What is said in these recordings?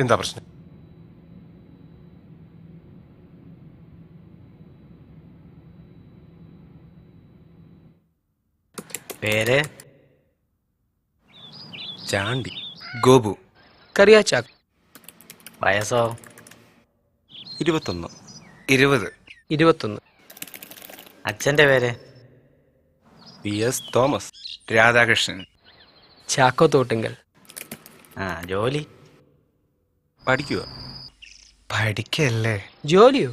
എന്താ പ്രശ്നം? പേര് ചാണ്ടി. ഗോപു. കറിയാച്ചാക്ക്. വയസ്സോ? 21. 20. 21. അച്ഛൻ്റെ പേര്? PS Thomas. രാധാകൃഷ്ണൻ. ചാക്കോ തോട്ടിങ്കൽ. ജോലി? പഠിക്കുക. പഠിക്കല്ലേ? ജോലിയോ?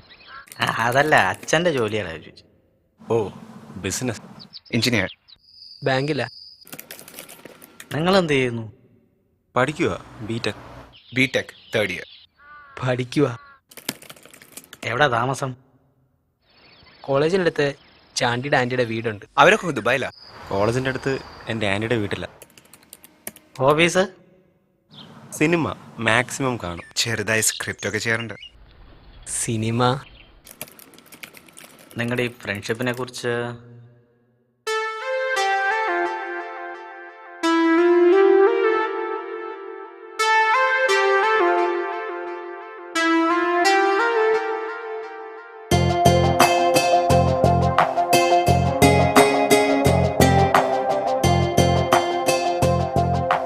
അതല്ല, അച്ഛൻ്റെ ജോലിയാണ് ചോദിച്ചു. ഓ, ബിസിനസ്. എഞ്ചിനീയർ. ബാങ്കിലാ. നിങ്ങളെന്ത് ചെയ്യുന്നു? പഠിക്കുക. ബിടെക്. BTech 3rd year. പഠിക്കുക. എവിടെ താമസം? കോളേജിനടുത്ത് ചാണ്ടിയുടെ ആൻറ്റിയുടെ വീടുണ്ട്. അവരൊക്കെ ദുബായിലാ. കോളേജിൻ്റെ അടുത്ത് എൻ്റെ ആൻറ്റിയുടെ വീട്ടില. ഹോബീസ്? സിനിമ മാക്സിമം കാണും. ചെറുതായി സ്ക്രിപ്റ്റ് ഒക്കെ ചെയ്യാറുണ്ട്. സിനിമ. നിങ്ങളുടെ ഈ ഫ്രണ്ട്ഷിപ്പിനെ കുറിച്ച്?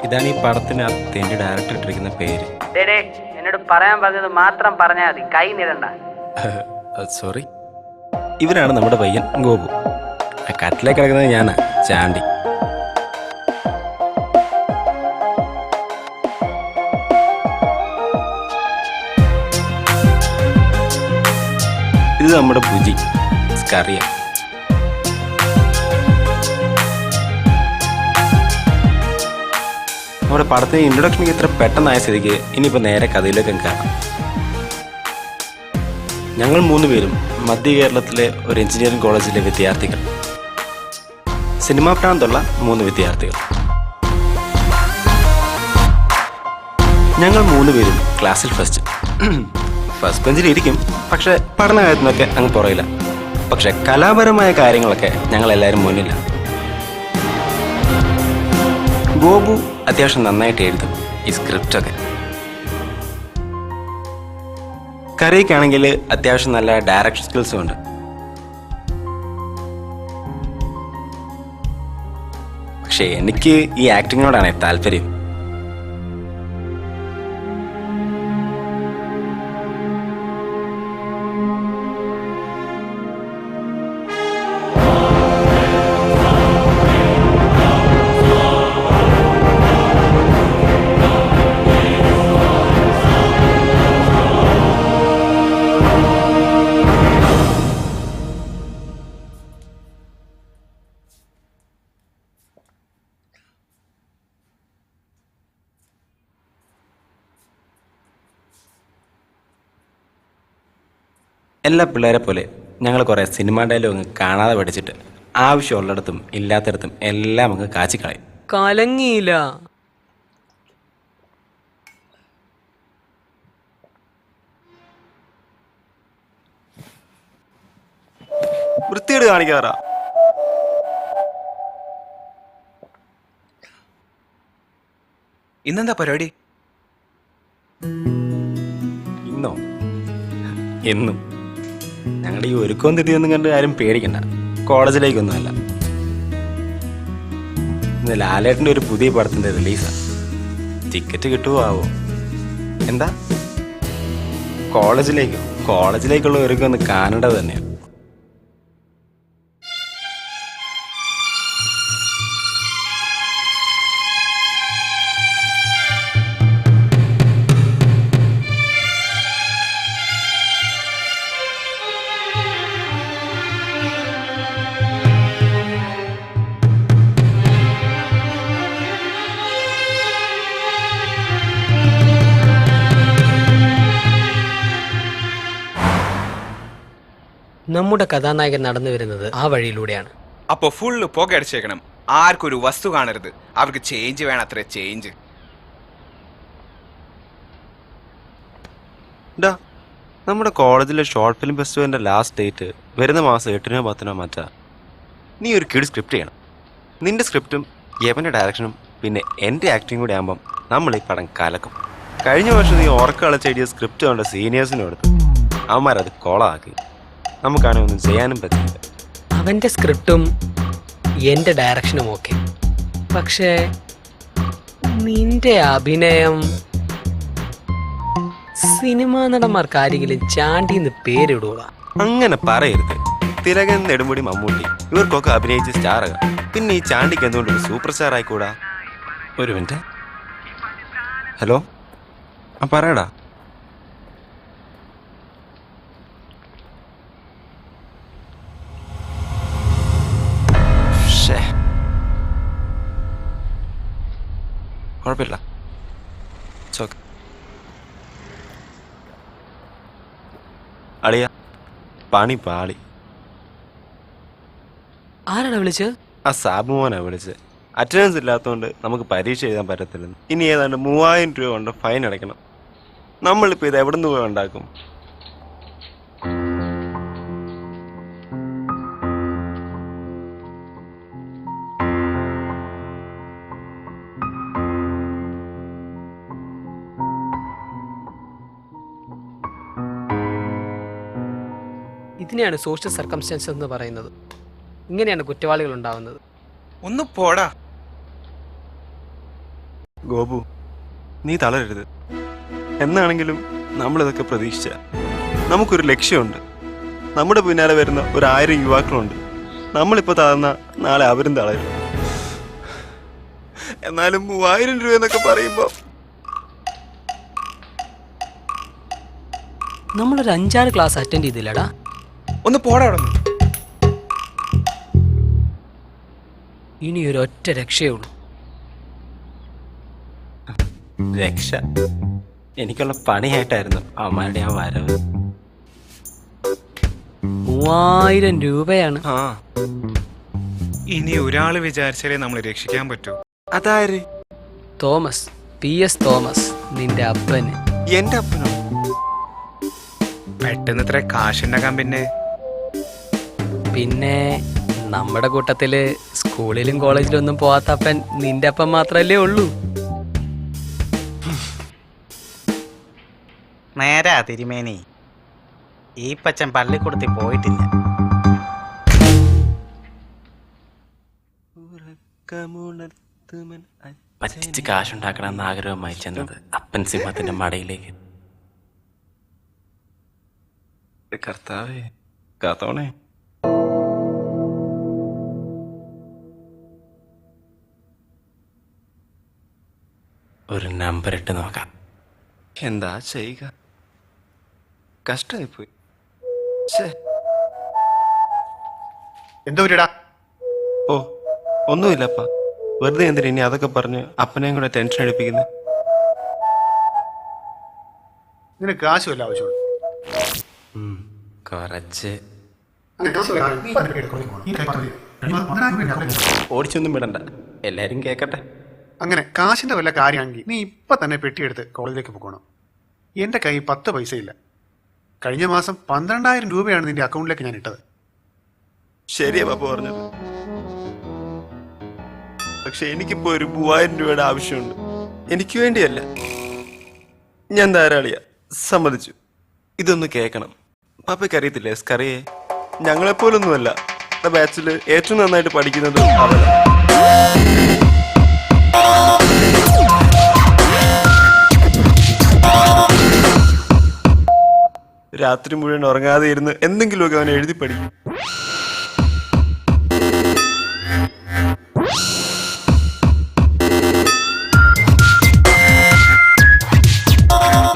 ഇതാണ് ഈ പടത്തിനകത്ത് എൻ്റെ ഡയറക്ടർ ഇട്ടിരിക്കുന്ന പേര്. എന്നോട് പറയാൻ പറഞ്ഞത് മാത്രം പറഞ്ഞാൽ മതി, കൈ നിടണ്ട. സോറി. ഇവരാണ് നമ്മുടെ പയ്യൻ ഗോപു. ആ കട്ടിലേക്ക് കിടക്കുന്നത് ഞാനാ, ചാണ്ടി. ഇത് നമ്മുടെ പുജി സ്കറിയ. നമ്മുടെ പടത്തിന് ഇൻട്രൊഡക്ഷൻ ഇത്ര പെട്ടെന്നായ സ്ഥിതിക്ക് ഇനിയിപ്പോൾ നേരെ കഥയിലേക്ക് കാണാം. ഞങ്ങൾ 3 പേരും മധ്യ കേരളത്തിലെ ഒരു എഞ്ചിനീയറിംഗ് കോളേജിലെ വിദ്യാർത്ഥികൾ. സിനിമാ പ്രാന്തുള്ള 3 വിദ്യാർത്ഥികൾ. ഞങ്ങൾ 3 പേരും ക്ലാസ്സിൽ ഫസ്റ്റ് ബെഞ്ചിലിരിക്കും. പക്ഷെ പഠന കാര്യത്തിനൊക്കെ അങ്ങ് പുറയില്ല. പക്ഷെ കലാപരമായ കാര്യങ്ങളൊക്കെ ഞങ്ങൾ എല്ലാവരും മുന്നിലാണ്. ഗോപു അത്യാവശ്യം നന്നായിട്ട് എഴുതും ഈ സ്ക്രിപ്റ്റൊക്കെ. കറിയൊക്കെയാണെങ്കിൽ അത്യാവശ്യം നല്ല ഡയറക്ഷൻ സ്കിൽസും ഉണ്ട്. പക്ഷെ എനിക്ക് ഈ ആക്ടിങ്ങിനോടാണ് താല്പര്യം. എല്ലാ പിള്ളേരെ പോലെ ഞങ്ങൾ കുറേ സിനിമാ ഡയലോഗ് കാണാതെ പഠിച്ചിട്ട് ആവശ്യമുള്ളിടത്തും ഇല്ലാത്തിടത്തും എല്ലാം അങ്ങ് കാച്ചിക്കളയും. കലങ്ങിയില്ല. വൃത്തിയോട് കാണിക്കാറാ. ഇന്നെന്താ പരിപാടി? ഇന്നോ? എന്നും. ഞങ്ങളുടെ ഈ ഒരുക്കവും തിരിയൊന്നും കണ്ട് ആരും പേടിക്കണ്ട. കോളേജിലേക്കൊന്നുമല്ല. ഇന്ന് ലാലേട്ടൻ്റെ ഒരു പുതിയ പടത്തിൻ്റെ റിലീസാണ്. ടിക്കറ്റ് കിട്ടുമോ ആവോ? എന്താ കോളേജിലേക്കുള്ള ഒരുക്കം ഒന്ന് കാണേണ്ടത് തന്നെയാണ്. നമ്മുടെ കഥാനായകൻ നടന്നു വരുന്നത് ആ വഴിയിലൂടെയാണ്. അപ്പൊ ഫുള്ള് പുക അടിച്ചേക്കണം. ആർക്കൊരു വസ്തു കാണരുത്. അവർക്ക് ചേഞ്ച് വേണം. അത്ര ചേഞ്ച്. നമ്മുടെ കോളേജിലെ ഷോർട്ട് ഫിലിം ഫെസ്റ്റിവലിൻ്റെ ലാസ്റ്റ് ഡേറ്റ് വരുന്ന മാസം 8-നോ 10-നോ മറ്റാ. നീ ഒരു കിഡ് സ്ക്രിപ്റ്റ് ചെയ്യണം. നിന്റെ സ്ക്രിപ്റ്റും യവൻ്റെ ഡയറക്ഷനും പിന്നെ എൻ്റെ ആക്ടിങ് കൂടെ ആകുമ്പം നമ്മൾ ഈ പടം കലക്കും. കഴിഞ്ഞ വർഷം നീ ഉറക്കളച്ചെടിയ സ്ക്രിപ്റ്റ് കൊണ്ട് സീനിയേഴ്സിന് കൊടുത്തു. അവന്മാരത് കൊളാക്കി. നമുക്കാണെങ്കിൽ ഒന്നും ചെയ്യാനും പറ്റില്ല. അവൻ്റെ സ്ക്രിപ്റ്റും എൻ്റെ ഡയറക്ഷനും ഓക്കെ, പക്ഷേ നിന്റെ അഭിനയം സിനിമാ നടന്മാർക്ക് ആരെങ്കിലും ചാണ്ടിന്ന് പേരിടൂടാ. അങ്ങനെ പറയരുത്. തിലകൻ, നെടുമുടി, മമ്മൂട്ടി ഇവർക്കൊക്കെ അഭിനയിച്ച് സ്റ്റാറാകാം. പിന്നെ ഈ ചാണ്ടിക്ക് എന്തുകൊണ്ടൊരു സൂപ്പർ സ്റ്റാർ ആയിക്കൂടാ? ഒരു മിനിറ്റ്. ഹലോ, ആ പറയടാ. കുഴപ്പമില്ല. അളിയ പണി പാളി. ആരാണ് വിളിച്ചത്? ആ സാബു മോനാ വിളിച്ചത്. അറ്റൻഡൻസ് ഇല്ലാത്തതുകൊണ്ട് നമുക്ക് പരീക്ഷ എഴുതാൻ പറ്റത്തില്ലെന്ന്. ഇനി ഏതാണ്ട് 3000 രൂപ കൊണ്ട് ഫൈൻ അടയ്ക്കണം. നമ്മളിപ്പോൾ ഇത് എവിടെ നിന്ന് പോയി ഉണ്ടാക്കും? ഇതിനെയാണ് സോഷ്യൽ സർക്കംസ്റ്റൻസസ് എന്ന് പറയുന്നത്. ഇങ്ങനെയാണ് കുറ്റവാളികൾ ഉണ്ടാവുന്നത്. ഒന്ന് പോടാ. ഗോപു, നീ തളരരുത്. എന്നാണെങ്കിലും നമ്മളിതൊക്കെ പ്രതീക്ഷിച്ച. നമുക്കൊരു ലക്ഷ്യമുണ്ട്. നമ്മുടെ പിന്നാലെ വരുന്ന 1000 യുവാക്കളുണ്ട്. നമ്മളിപ്പോൾ തളർന്ന നാളെ അവരും തളരും. എന്നാലും 3000 രൂപ എന്നൊക്കെ പറയുമ്പോൾ നമ്മളൊരു 5-6 ക്ലാസ് അറ്റൻഡ് ചെയ്തില്ലടാ. ഒന്ന് പോടാ അവിടെ നിന്ന്. ഇനി ഒരു ഒറ്റ രക്ഷയേ ഉള്ളൂ. രക്ഷ എനിക്കുള്ള പണിയായിട്ടായിരുന്നു അവന്മാരുടെ ആ വരവ്. 3000 രൂപയാണ്. ആ, ഇനി ഒരാള് വിചാരിച്ചാലേ നമ്മൾ രക്ഷിക്കാൻ പറ്റൂ. അതാര്? തോമസ്, PS തോമസ്, നിന്റെ അപ്പന്. എന്റെ അപ്പനോ? പെട്ടെന്ന് ഇത്ര കാശുണ്ടാക്കാൻ പിന്നെ നമ്മുടെ കൂട്ടത്തില് സ്കൂളിലും കോളേജിലും ഒന്നും പോവാത്ത അപ്പൻ നിന്റെ അപ്പൻ മാത്രല്ലേ ഉള്ളൂ. നേരാ തിരുമേനി. ഈ പച്ചൻ പള്ളിക്കൂടത്തിൽ പോയിട്ടില്ല. പറ്റിച്ച് കാശുണ്ടാക്കണമെന്ന് ആഗ്രഹമായി ചെന്നത് അപ്പൻ സിംഹത്തിന്റെ മടയിലേക്ക്. കർത്താവേ, കാത്തോണേ. ഒരു നമ്പർ ഇട്ട് നോക്കാം. എന്താ ചെയ്യുക? കഷ്ടമായിപ്പോയി. എന്തോ ഓ, ഒന്നുമില്ലപ്പാ. വെറുതെ എന്തിനാ ഇനി അതൊക്കെ പറഞ്ഞ് അപ്പനെയും കൂടെ ടെൻഷൻ എടുപ്പിക്കുന്നത്? നിനക്ക് കാശ് വല്ല ആവശ്യമുള്ളൂ? കുറച്ച്. ഓടിച്ചൊന്നും വിടണ്ട, എല്ലാരും കേക്കട്ടെ. അങ്ങനെ കാശിന്റെ വല്ല കാര്യമാണെങ്കിൽ നീ ഇപ്പൊ തന്നെ പെട്ടിയെടുത്ത് കോളേജിലേക്ക് പോകണം. എന്റെ കൈ 10 പൈസ ഇല്ല. കഴിഞ്ഞ മാസം 12,000 രൂപയാണ് നിന്റെ അക്കൗണ്ടിലേക്ക് ഞാൻ ഇട്ടത്. ശരിയാ പാപ്പ പറഞ്ഞത്. പക്ഷെ എനിക്കിപ്പോ ഒരു 3000 രൂപയുടെ ആവശ്യമുണ്ട്. എനിക്ക് വേണ്ടിയല്ല, ഞാൻ ധാരാളിയാ, സമ്മതിച്ചു. ഇതൊന്ന് കേൾക്കണം. പാപ്പയ്ക്ക് അറിയത്തില്ലേ സ്കറിയെ? ഞങ്ങളെപ്പോലൊന്നുമല്ല. ബാച്ചില് ഏറ്റവും നന്നായിട്ട് പഠിക്കുന്നത് അവളാ. രാത്രി മുഴുവൻ ഉറങ്ങാതെ ഇരുന്ന് എന്തെങ്കിലുമൊക്കെ അവൻ എഴുതി പഠിക്കും.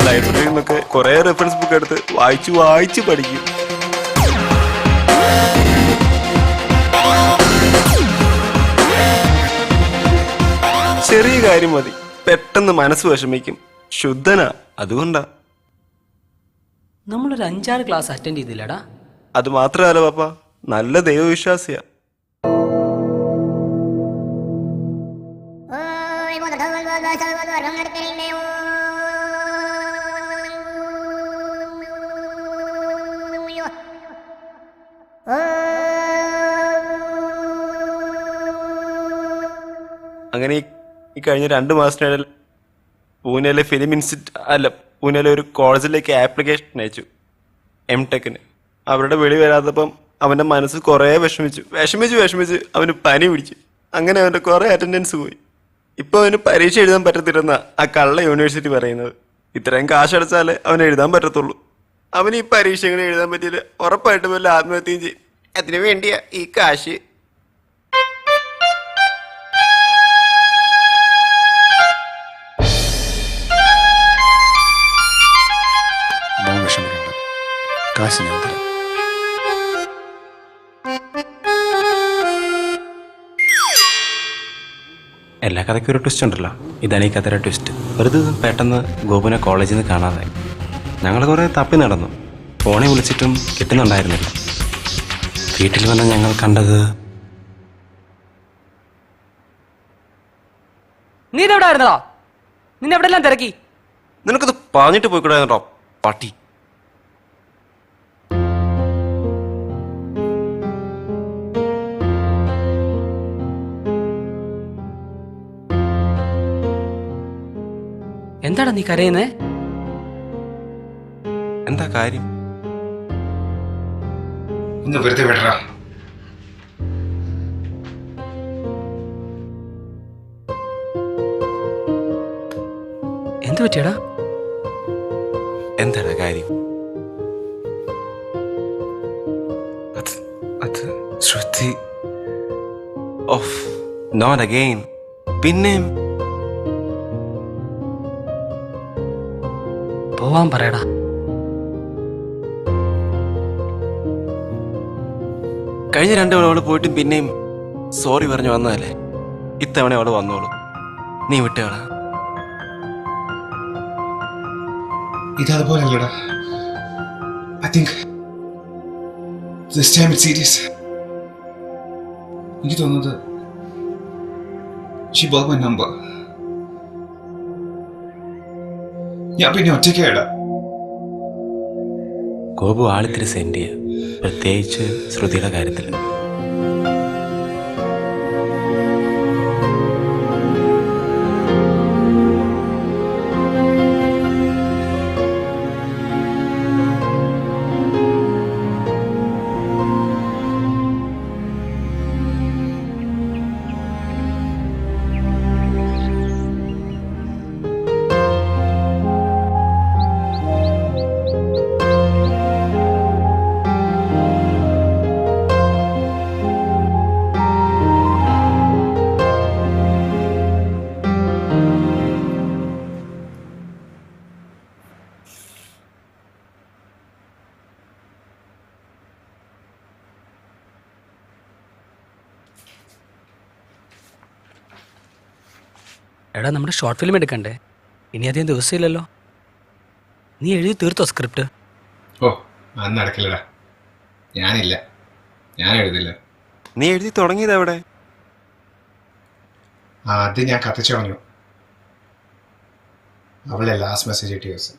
ലൈബ്രറിയിൽ നിന്നൊക്കെ കുറെ റെഫറൻസ് ബുക്ക് എടുത്ത് വായിച്ചു പഠിക്കും. ചെറിയ കാര്യം മതി, പെട്ടെന്ന് മനസ്സ് വിഷമിക്കും. ശുദ്ധനാ, അതുകൊണ്ടാ. നമ്മളൊരു 5-6 ക്ലാസ് അറ്റൻഡ് ചെയ്തില്ലടാ. അത് മാത്രമല്ല പാപ്പ, നല്ല ദൈവവിശ്വാസിയാ. അങ്ങനെ ഈ കഴിഞ്ഞ 2 മാസത്തിനിടയിൽ പൂനെയിലെ ഫിലിം ഇൻസ്റ്റിറ്റ്യൂട്ട് അല്ല, പൂനെയിലെ ഒരു കോളേജിലേക്ക് ആപ്ലിക്കേഷൻ അയച്ചു എംടെക്കിന്. അവരുടെ വിളി വരാത്തപ്പം അവൻ്റെ മനസ്സ് കുറേ വിഷമിച്ച് അവന് പനി പിടിച്ചു. അങ്ങനെ അവൻ്റെ കുറേ അറ്റൻഡൻസ് പോയി. ഇപ്പോൾ അവന് പരീക്ഷ എഴുതാൻ പറ്റത്തില്ലെന്ന ആ കള്ള യൂണിവേഴ്സിറ്റി പറയുന്നത്. ഇത്രയും കാശടച്ചാലേ അവന് എഴുതാൻ പറ്റത്തുള്ളൂ. അവന് ഈ പരീക്ഷ എങ്ങനെ എഴുതാൻ പറ്റിയില്ല, ഉറപ്പായിട്ടും വല്ല ആത്മഹത്യയും ചെയ്യും. അതിനു വേണ്ടിയാ ഈ കാശ്. വിഷമിക്കണ്ട, കാശ് ഞാൻ തരാം. എല്ലാ കഥയ്ക്കും ഒരു ട്വിസ്റ്റ് ഉണ്ടല്ലോ. ഇതാണ് ഈ കഥയുടെ ട്വിസ്റ്റ്. ഒരു ദിവസം പെട്ടെന്ന് ഗോപുനെ കോളേജിൽ നിന്ന് കാണാതായി. ഞങ്ങൾ കുറേ തപ്പി നടന്നു. ഫോണിൽ വിളിച്ചിട്ടും കിട്ടുന്നുണ്ടായിരുന്നില്ല. വീട്ടിൽ വന്ന് ഞങ്ങൾ കണ്ടത് നീ ഇതെവിടെ ആയിരുന്നടാ? നിന്നെ എവിടെ എല്ലാം തിരക്കി? നിനക്കത് പറഞ്ഞിട്ട് പോയിക്കൂടായിരുന്നോ പട്ടി? എന്താടാ നീ കരയുന്നേ? എന്താ കാര്യം? ഒന്ന് വെറുതെ വിടറാ. എന്ത് പറ്റിയടാ? എന്താടാ കാര്യം? അത് ശ്രുതി. Of, not again. പിന്നെയും പോവാൻ പറയടാ. കഴിഞ്ഞ 2 തവണ അവള് പോയിട്ടും പിന്നെയും സോറി പറഞ്ഞു വന്നതല്ലേ. ഇത്തവണ അവള് വന്നോളൂ. നീ വിട്ടുകളാ. ഇതതുപോലെയല്ലടാ. I think this time it's serious. എനിക്ക് തോന്നുന്നത് ഷി ബ്ലോക്ക് മൈ നമ്പർ. ഞാൻ പിന്നെ ഒറ്റയ്ക്കായിടാ. ഗോപു ആളിത്തിരി സെൻഡ് ചെയ്യുക, പ്രത്യേകിച്ച് ശ്രുതിയുടെ കാര്യത്തിൽ. എടാ, നമ്മുടെ ഷോർട്ട് ഫിലിം എടുക്കണ്ടേ? ഇനി അധികം ദിവസമില്ലല്ലോ. നീ എഴുതി തീർത്തോ സ്ക്രിപ്റ്റ്? ഓ, അത് നടക്കില്ലടാ. ഞാനില്ല, ഞാൻ എഴുതില്ല. നീ എഴുതി തുടങ്ങിയത് എവിടെ? ആദ്യം ഞാൻ കത്തിച്ചു കളഞ്ഞു. അവളെ ലാസ്റ്റ് മെസ്സേജ് ഇട്ട് ദിവസം.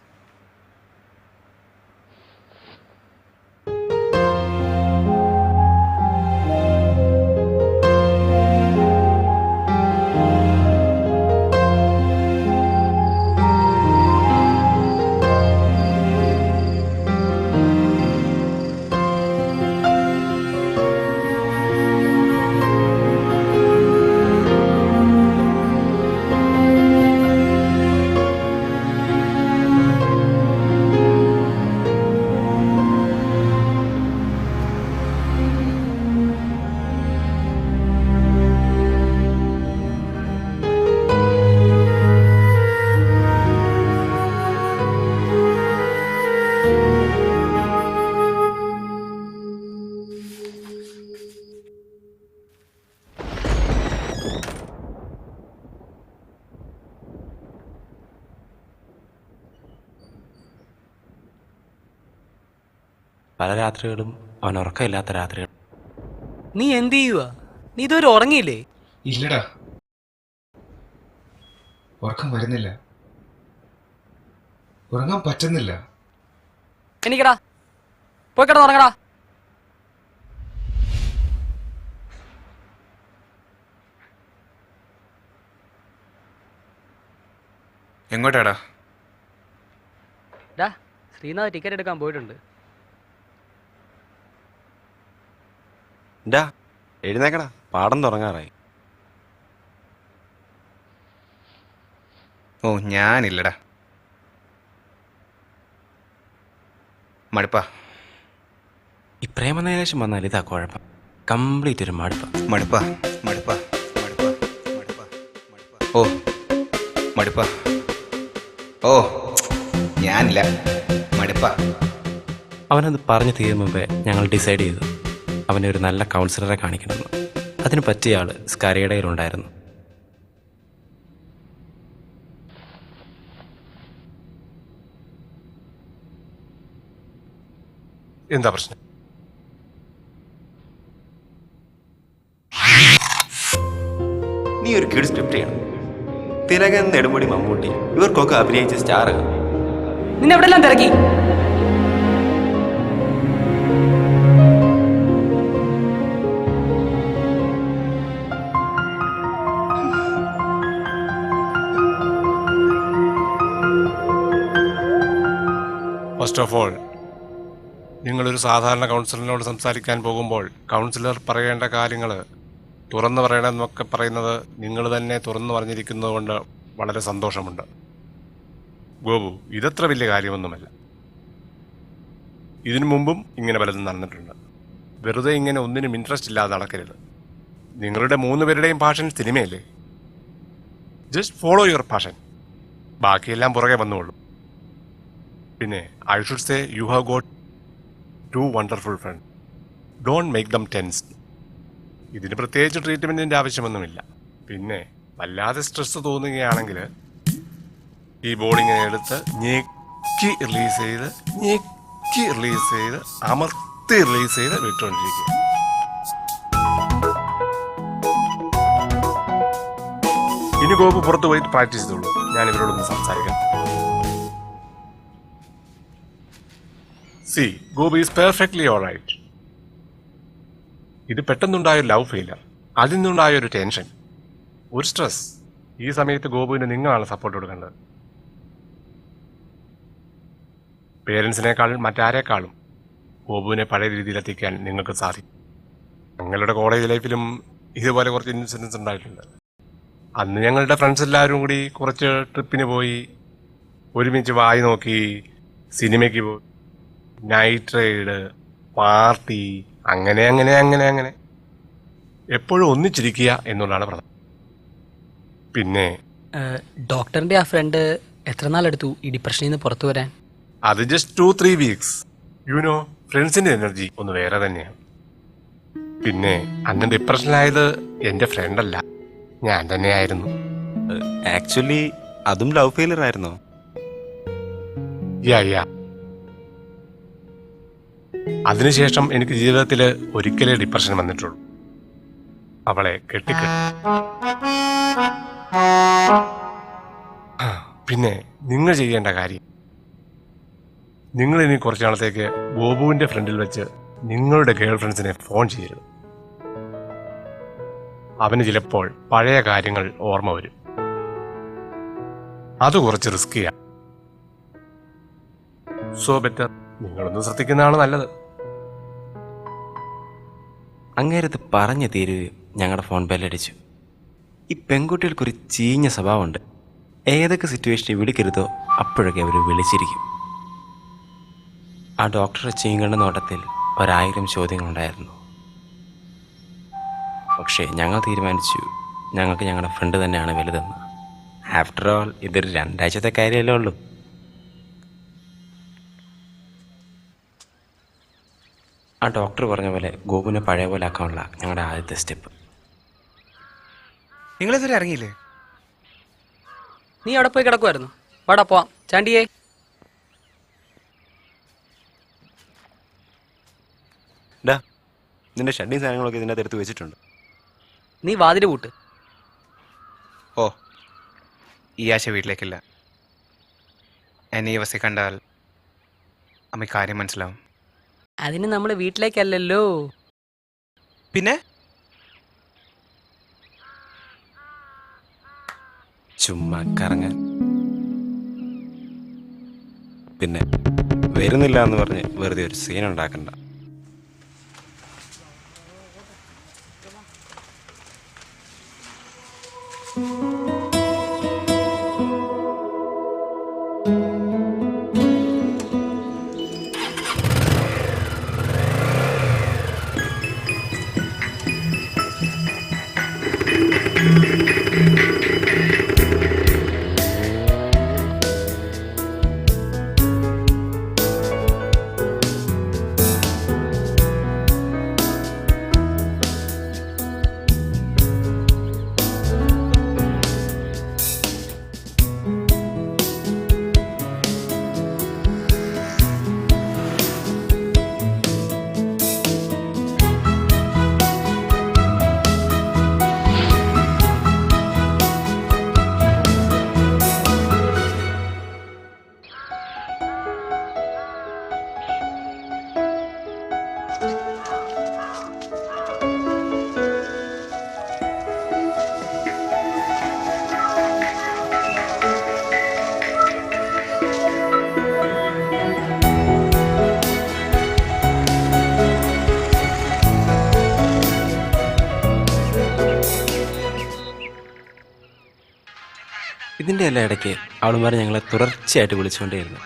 പല രാത്രികളും അവൻ ഉറക്കമില്ലാത്ത രാത്രികൾ. നീ എന്ത് ചെയ്യുക? നീ ഇതുവരെ ഉറങ്ങിയില്ലേ? ഇല്ലടാ, ഉറക്കം വരുന്നില്ല, ഉറങ്ങാൻ പറ്റുന്നില്ല. എനിക്കടാ, പോയി കിടന്ന് ഉറങ്ങടാ. എങ്ങോട്ടാടാ? ഡാ ശ്രീനാഥ് ടിക്കറ്റ് എടുക്കാൻ പോയിട്ടുണ്ട്. ഡാ എഴുന്നേക്കടാ, പാടം തുടങ്ങാറായി. ഓ ഞാനില്ലടാ, മടുപ്പാ. ഈ പ്രേമനൈരാശ്യം വന്നാൽ ഇതാ കുഴപ്പം. കംപ്ലീറ്റ് ഒരു മടുപ്പ. മടുപ്പാ മടുപ്പാ മടുപ്പാ മടുപ്പാ മടുപ്പാ. ഓ മടുപ്പാ. ഓ ഞാനില്ല, മടുപ്പാ. അവനത് പറഞ്ഞു തീരും മുമ്പേ ഞങ്ങൾ ഡിസൈഡ് ചെയ്തു അവനെ ഒരു നല്ല കൗൺസിലറെ കാണിക്കണമെന്ന്. അതിന് പറ്റിയ ആള് സ്കറിയുടെ കയ്യിലുണ്ടായിരുന്നു. എന്താ പ്രശ്നം? നീ ഒരു കിഡ് സ്ക്രിപ്റ്റ് ചെയ്യണം. തിലകൻ, നെടുമുടി, മമ്മൂട്ടി ഇവർക്കൊക്കെ അഭിനയിച്ച സ്റ്റാറാണ്. നിന്നെ എവിടെ എല്ലാം തിരക്കി? ഫസ്റ്റ് ഓഫ് ഓൾ, നിങ്ങളൊരു സാധാരണ കൗൺസിലറിനോട് സംസാരിക്കാൻ പോകുമ്പോൾ കൗൺസിലർ പറയേണ്ട കാര്യങ്ങൾ തുറന്നു പറയണമെന്നൊക്കെ പറയുന്നത് നിങ്ങൾ തന്നെ തുറന്നു പറഞ്ഞിരിക്കുന്നത് കൊണ്ട് വളരെ സന്തോഷമുണ്ട്. ഗോപു, ഇതത്ര വലിയ കാര്യമൊന്നുമല്ല. ഇതിനു മുമ്പും ഇങ്ങനെ പലതും നടന്നിട്ടുണ്ട്. വെറുതെ ഇങ്ങനെ ഒന്നിനും ഇൻട്രസ്റ്റ് ഇല്ലാതെ നടക്കരുത്. നിങ്ങളുടെ 3 പേരുടെയും പാഷൻ സിനിമയല്ലേ? ജസ്റ്റ് ഫോളോ യുവർ പാഷൻ, ബാക്കിയെല്ലാം പുറകെ വന്നോളൂ. പിന്നെ I should say you have got 2 wonderful friends. Don't make them tensed. ഇതിന് പ്രത്യേകിച്ച് ട്രീറ്റ്മെൻറ്റിൻ്റെ ആവശ്യമൊന്നുമില്ല. പിന്നെ വല്ലാതെ സ്ട്രെസ് തോന്നുകയാണെങ്കിൽ ഈ ബോളിങ്ങനെ എടുത്ത് ഞെക്കി റിലീസ് ചെയ്ത് ഞെക്കി റിലീസ് ചെയ്ത് അമർത്തി റിലീസ് ചെയ്ത് വിട്ടുകൊണ്ടിരിക്കുക. ഇനി ഗോപു പുറത്ത് പോയി പ്രാക്ടീസ് ചെയ്തോളൂ. ഞാൻ ഇവരോടൊന്ന് സംസാരിക്കാം. See, Gopu is perfectly all right. ഇത് പെട്ടെന്നുണ്ടായ ഒരു ലവ് ഫെയിലർ, അതിൽ നിന്നുണ്ടായ ഒരു ടെൻഷൻ, ഒരു സ്ട്രെസ്. ഈ സമയത്ത് ഗോപുവിന് നിങ്ങളാണ് സപ്പോർട്ട് കൊടുക്കേണ്ടത്. പേരൻസിനേക്കാളും മറ്റാരേക്കാളും ഗോപുവിനെ പഴയ രീതിയിലെത്തിക്കാൻ നിങ്ങൾക്ക് സാധിക്കും. ഞങ്ങളുടെ കോളേജ് ലൈഫിലും ഇതുപോലെ കുറച്ച് ഇൻസിഡൻസ് ഉണ്ടായിട്ടുണ്ട്. അന്ന് ഞങ്ങളുടെ ഫ്രണ്ട്സ് എല്ലാവരും കൂടി കുറച്ച് ട്രിപ്പിന് പോയി, ഒരുമിച്ച് വായി നോക്കി, സിനിമയ്ക്ക് പോയി, നൈറ്റ് റൈഡ്, പാർട്ടി, അങ്ങനെ അങ്ങനെ അങ്ങനെ അങ്ങനെ എപ്പോഴും ഒന്നിച്ചിരിക്കുക എന്നുള്ളതാണ് പ്രധാനം. പിന്നെ ഡോക്ടറിന്റെ ആ ഫ്രണ്ട് എത്ര നാളെടുത്തു ഈ ഡിപ്രഷനിൽ നിന്ന് പുറത്തു വരാൻ? അത് ജസ്റ്റ് 2-3 വീക്സ്. യുനോ, ഫ്രണ്ട്സിന്റെ എനർജി ഒന്ന് വേറെ തന്നെയാണ്. പിന്നെ അന്ന് ഡിപ്രഷനിലായത് എൻ്റെ ഫ്രണ്ടല്ല, ഞാൻ തന്നെയായിരുന്നു. ആക്ച്വലി അതും ലവ് ഫെയിലർ ആയിരുന്നോ? യാ. അതിനുശേഷം എനിക്ക് ജീവിതത്തിൽ ഒരിക്കലേ ഡിപ്രഷൻ വന്നിട്ടുള്ളൂ. അവളെ കെട്ടിക്കെട്ടി. പിന്നെ നിങ്ങൾ ചെയ്യേണ്ട കാര്യം, നിങ്ങൾ ഇനി കുറച്ചു നാളത്തേക്ക് ഗോപുവിന്റെ ഫ്രണ്ടിൽ വെച്ച് നിങ്ങളുടെ ഗേൾ ഫ്രണ്ട്സിനെ ഫോൺ ചെയ്യരുത്. അവന് ചിലപ്പോൾ പഴയ കാര്യങ്ങൾ ഓർമ്മ വരും. അത് കുറച്ച് റിസ്കിയാണ്. സോ ബെറ്റർ നിങ്ങളൊന്ന് ശ്രദ്ധിക്കുന്നതാണ് നല്ലത്. അങ്ങേരത് പറഞ്ഞു തീരുകയും ഞങ്ങളുടെ ഫോൺ ബെല്ലടിച്ചു. ഈ പെൺകുട്ടികൾക്കൊരു ചീഞ്ഞ സ്വഭാവമുണ്ട്. ഏതൊക്കെ സിറ്റുവേഷനിൽ വിളിക്കരുതോ അപ്പോഴൊക്കെ അവർ വിളിച്ചിരിക്കും. ആ ഡോക്ടറെ ചീങ്കണ്ട നോട്ടത്തിൽ 1000 ചോദ്യങ്ങളുണ്ടായിരുന്നു. പക്ഷേ ഞങ്ങൾ തീരുമാനിച്ചു ഞങ്ങൾക്ക് ഞങ്ങളുടെ ഫ്രണ്ട് തന്നെയാണ് വലുതെന്ന്. ആഫ്റ്റർ ഓൾ ഇതൊരു 2 ആഴ്ചത്തെ കാര്യമല്ലേ ഉള്ളൂ. ആ ഡോക്ടർ പറഞ്ഞ പോലെ ഗോപുവിനെ പഴയ പോലെ ആക്കാനുള്ള ഞങ്ങളുടെ ആദ്യത്തെ സ്റ്റെപ്പ്. നിങ്ങളിതുവരെ ഇറങ്ങിയില്ലേ? നീ അവിടെ പോയി കിടക്കുമായിരുന്നു. വാടാ പോവാം. ചാണ്ടിയേ, ഡാ, നിന്റെ ഷഡ്ഡിയും സാധനങ്ങളൊക്കെ ഇതിനകത്ത് എടുത്ത് വെച്ചിട്ടുണ്ട്. നീ വാതില് പൂട്ട്. ഓ, ഈ ആഴ്ച വീട്ടിലേക്കില്ല. എന്നെ ഈ അവസ്ഥ കണ്ടാൽ അമ്മ കാര്യം മനസ്സിലാവും. അതിന് നമ്മൾ വീട്ടിലേക്കല്ലല്ലോ. പിന്നെ ചുമ്മാ കറങ്ങാൻ. പിന്നെ വരുന്നില്ല എന്ന് പറഞ്ഞ് വെറുതെ ഒരു സീൻ ഉണ്ടാക്കണ്ട. ഇതിൻ്റെ എല്ലാ ഇടയ്ക്ക് അവളുമാർ ഞങ്ങളെ തുടർച്ചയായിട്ട് വിളിച്ചുകൊണ്ടേയിരുന്നു.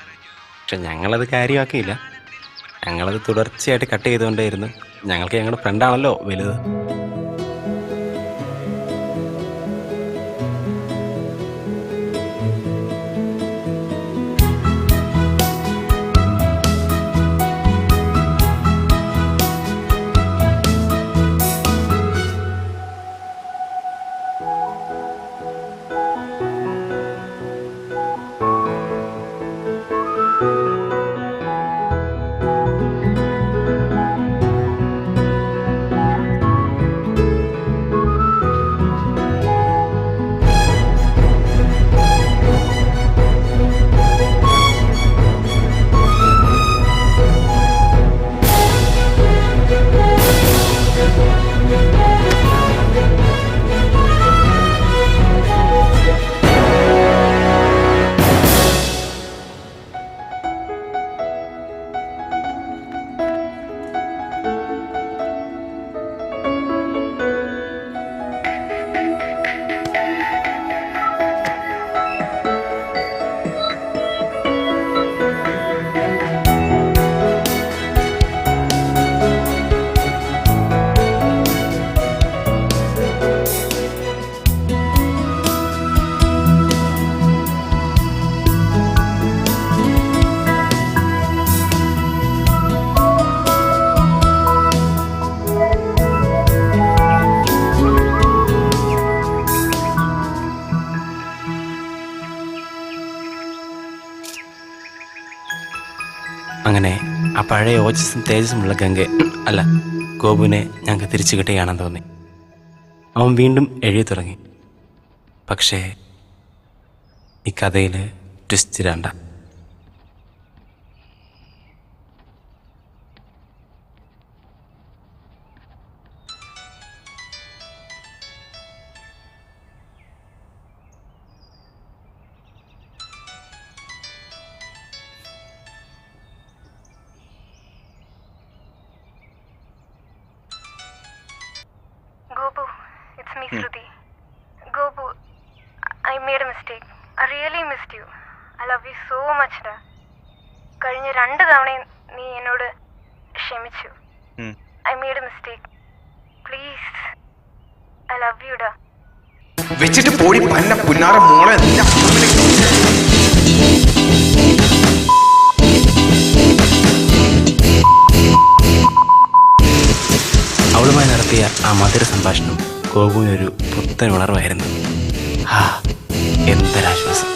പക്ഷെ ഞങ്ങളത് കാര്യമാക്കിയില്ല. ഞങ്ങളത് തുടർച്ചയായിട്ട് കട്ട് ചെയ്തുകൊണ്ടേയിരുന്നു. ഞങ്ങൾക്ക് ഞങ്ങളുടെ ഫ്രണ്ടാണല്ലോ വലുത്. അങ്ങനെ ആ പഴയ ഓജസ്സും തേജസ്സുമുള്ള ഗംഗ അല്ല ഗോപുവിനെ ഞങ്ങൾക്ക് തിരിച്ചു കിട്ടുകയാണെന്ന് തോന്നി. അവൻ വീണ്ടും എഴുതി തുടങ്ങി. പക്ഷേ ഈ കഥയിൽ twist ഇരണ്ട. Gopu, it's me, Shruti. Gopu, I made a mistake. I really missed you. I love you so much, da. കഴിഞ്ഞ 2 തവണയും നീ എന്നോട് ക്ഷമിച്ചു. I made a mistake. Please, I love you, da. വെച്ചിട്ട് പോടി പന്ന പുന്നാറ മോളെ. അവളുമായി നടത്തിയ ആ മധുര സംഭാഷണം ഗോപുവിനൊരു പുത്തൻ ഉണർവായിരുന്നു. എന്തൊരാശ്വാസം.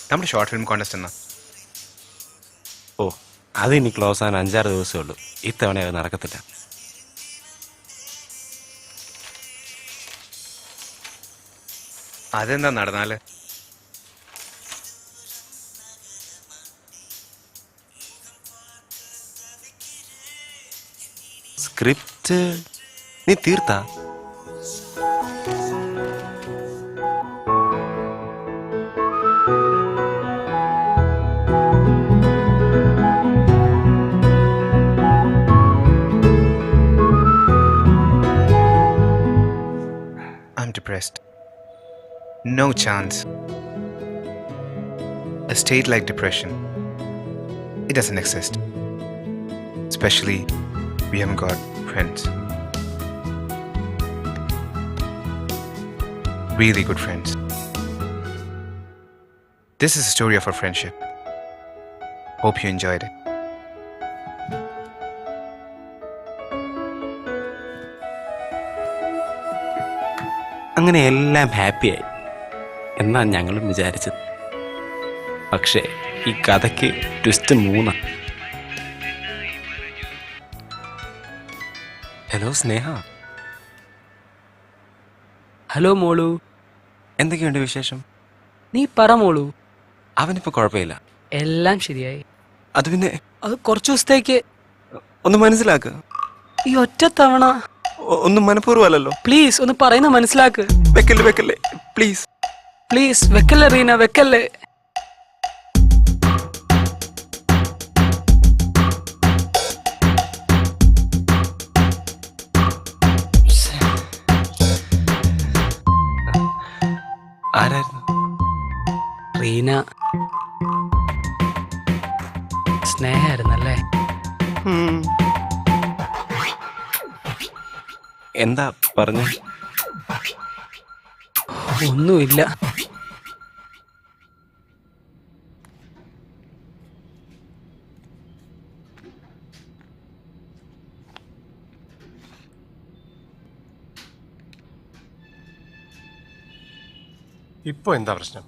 നമ്മുടെ ഷോർട്ട് ഫിലിം കോൺടെസ്റ്റ് എന്നാ? ഓ, അത് ഇനി ക്ലോസ് ആകാൻ 5-6 ദിവസമേ ഉള്ളൂ. ഇത്തവണ അത് നടക്കത്തില്ല. അതെന്താ നടന്നാല്? സ്ക്രിപ്റ്റ് നീ തീർത്താ? I'm depressed. No chance. A state like depression, it doesn't exist. Especially, we haven't got friends. Really good friends. This is a story of our friendship. Hope you enjoyed it. അങ്ങനെ എല്ലാം ഹാപ്പിയായി എന്നാ ഞങ്ങളും വിചാരിച്ചത്. പക്ഷേ ഈ കഥയ്ക്ക് ട്വിസ്റ്റ് 3. ഹലോ സ്നേഹ. Hello മോളു, എന്തൊക്കെയുണ്ട് വിശേഷം? നീ പറ മോളു. അവനിപ്പോ കുഴപ്പമില്ല, എല്ലാം ശരിയായി. അത് പിന്നെ അത് കുറച്ചു ദിവസത്തേക്ക് ഒന്ന് മനസ്സിലാക്ക്. ഈ ഒറ്റ തവണ ഒന്നും മനഃപൂർവ്വമല്ലല്ലോ. പ്ലീസ് ഒന്ന് പറയുന്ന മനസ്സിലാക്ക്. വെക്കല്ലേ പ്ലീസ്. പ്ലീസ് വെക്കല്ലേ റീന, വെക്കല്ലേ. ആരായിരുന്നു? റീന. സ്നേഹമായിരുന്നല്ലേ? എന്താ പറഞ്ഞ? ഒന്നുമില്ല. ഇപ്പൊ എന്താ പ്രശ്നം?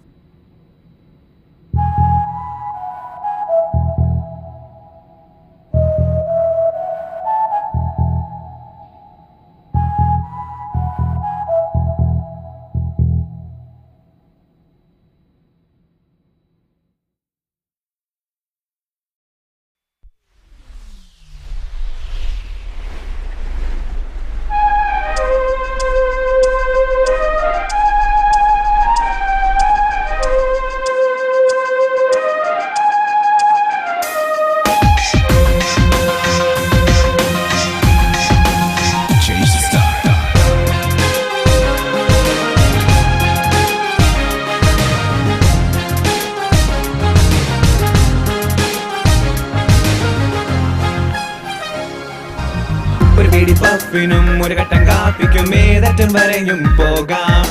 ഒരു പിടി പഫിനും ഒരു കട്ടൻ കാപ്പിക്കും ഏതറ്റം വരെയും പോകാം.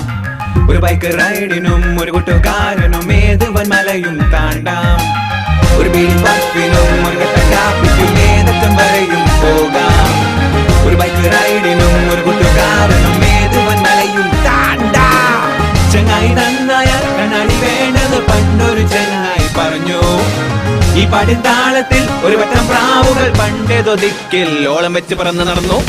ഒരു ബൈക്ക് റൈഡിനും ഒരു കൂട്ടുകാരനും ഏത് വൻമലയും താണ്ടാം. ഒരു പിടി പഫിനും ഒരു കട്ടൻ കാപ്പിക്കും ഏതറ്റം വരെയും പോകാം. ഒരു ബൈക്ക് റൈഡിനും ഒരു കൂട്ടുകാരനും ഏത് വൻമലയും താണ്ടാം. ചങ്ങായി നന്നായാൽ കണ്ണാടി വേണ്ടത് പണ്ടൊരു ചങ്ങായി പറഞ്ഞു. ഈ പടിത്താളത്തിൽ ഒരു വട്ടം പ്രാവുകൾ പണ്ടേതോ ദിക്കിൽ ഓളം വെച്ച് പറന്ന് നടന്നു.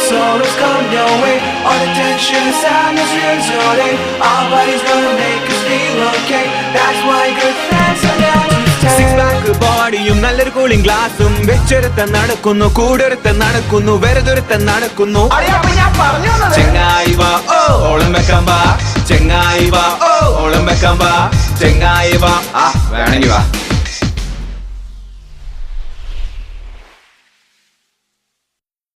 Sorrows come your way, all the tension and sadness feels your day. Our body's gonna make us feel okay. That's why good friends are there to stay. Six pack bodyയും നല്ലൊരു കൂളിംഗ് ഗ്ലാസും വെച്ചൊരുത്തൻ നടക്കുന്നു, കൂടൊരുത്തൻ നടക്കുന്നു, വെറുതൊരുത്തൻ നടക്കുന്നു. ചെങ്ങായി വാ ഓ ഓളം വെക്കാൻ വാ, ചെങ്ങായി വാ ഓ ഓളം വെക്കാൻ വാ, ചെങ്ങായി വാ വേണമെങ്കിൽ വാ.